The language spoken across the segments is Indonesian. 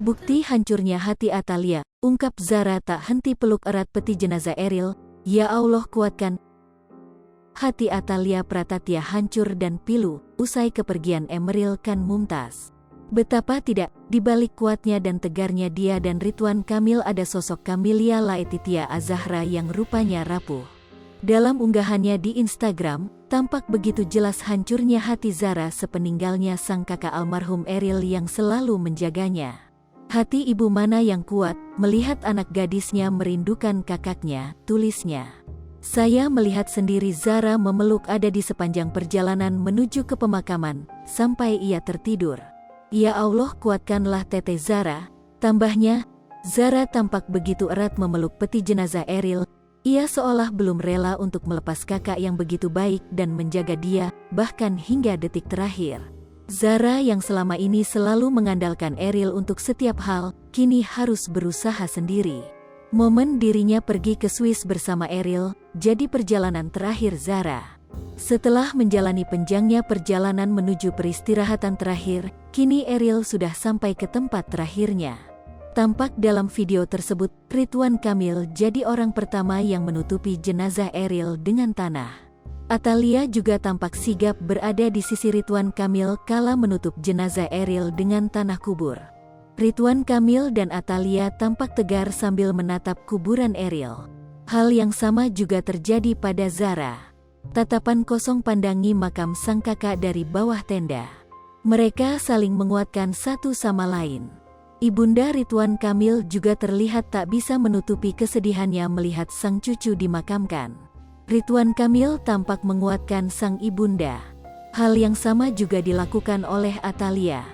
Bukti hancurnya hati Atalia, ungkap Zara tak henti peluk erat peti jenazah Eril. Ya Allah, kuatkan hati Atalia Pratatya hancur dan pilu usai kepergian Emeril Khan Mumtaz. Betapa tidak, di balik kuatnya dan tegarnya dia dan Ridwan Kamil ada sosok Camelia Laetitia Azahra yang rupanya rapuh. Dalam unggahannya di Instagram, tampak begitu jelas hancurnya hati Zara sepeninggalnya sang kakak almarhum Eril yang selalu menjaganya. Hati ibu mana yang kuat, melihat anak gadisnya merindukan kakaknya, tulisnya. Saya melihat sendiri Zara memeluk ada di sepanjang perjalanan menuju ke pemakaman, sampai ia tertidur. Ya Allah, kuatkanlah Teteh Zara, tambahnya. Zara tampak begitu erat memeluk peti jenazah Eril. Ia seolah belum rela untuk melepas kakak yang begitu baik dan menjaga dia, bahkan hingga detik terakhir. Zara yang selama ini selalu mengandalkan Eril untuk setiap hal, kini harus berusaha sendiri. Momen dirinya pergi ke Swiss bersama Eril, jadi perjalanan terakhir Zara. Setelah menjalani panjangnya perjalanan menuju peristirahatan terakhir, kini Eril sudah sampai ke tempat terakhirnya. Tampak dalam video tersebut, Ridwan Kamil jadi orang pertama yang menutupi jenazah Eril dengan tanah. Atalia juga tampak sigap berada di sisi Ridwan Kamil kala menutup jenazah Eril dengan tanah kubur. Ridwan Kamil dan Atalia tampak tegar sambil menatap kuburan Eril. Hal yang sama juga terjadi pada Zara. Tatapan kosong pandangi makam sang kakak dari bawah tenda. Mereka saling menguatkan satu sama lain. Ibunda Ridwan Kamil juga terlihat tak bisa menutupi kesedihannya melihat sang cucu dimakamkan. Ridwan Kamil tampak menguatkan sang ibunda. Hal yang sama juga dilakukan oleh Atalia.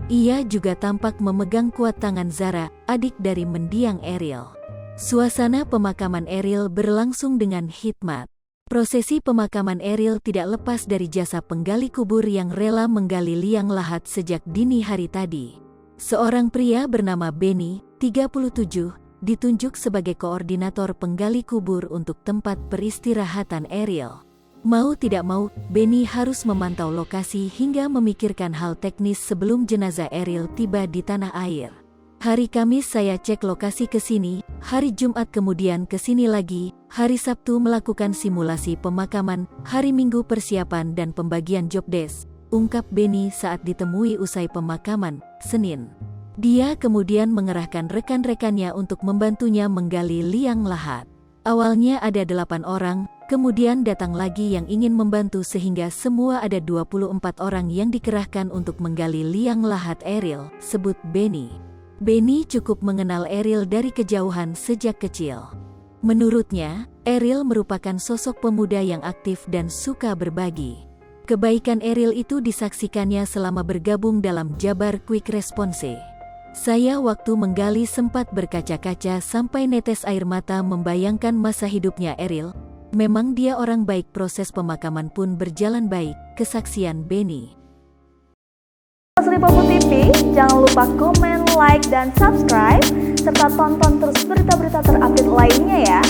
Ia juga tampak memegang kuat tangan Zara, adik dari mendiang Eril. Suasana pemakaman Eril berlangsung dengan hikmat. Prosesi pemakaman Eril tidak lepas dari jasa penggali kubur yang rela menggali liang lahat sejak dini hari tadi. Seorang pria bernama Benny, 37, ditunjuk sebagai koordinator penggali kubur untuk tempat peristirahatan Eril. Mau tidak mau, Benny harus memantau lokasi hingga memikirkan hal teknis sebelum jenazah Eril tiba di tanah air. Hari Kamis saya cek lokasi ke sini, hari Jumat kemudian ke sini lagi, hari Sabtu melakukan simulasi pemakaman, hari Minggu persiapan dan pembagian job desk, ungkap Benny saat ditemui usai pemakaman, Senin. Dia kemudian mengerahkan rekan-rekannya untuk membantunya menggali liang lahat. Awalnya ada 8 orang, kemudian datang lagi yang ingin membantu sehingga semua ada 24 orang yang dikerahkan untuk menggali liang lahat Eril, sebut Benny. Benny cukup mengenal Eril dari kejauhan sejak kecil. Menurutnya, Eril merupakan sosok pemuda yang aktif dan suka berbagi. Kebaikan Eril itu disaksikannya selama bergabung dalam Jabar Quick Response. Saya waktu menggali sempat berkaca-kaca sampai netes air mata membayangkan masa hidupnya Eril. Memang dia orang baik, proses pemakaman pun berjalan baik, kesaksian Benny. Sri TV, jangan lupa komen, like, dan subscribe, serta tonton terus berita-berita terupdate lainnya ya.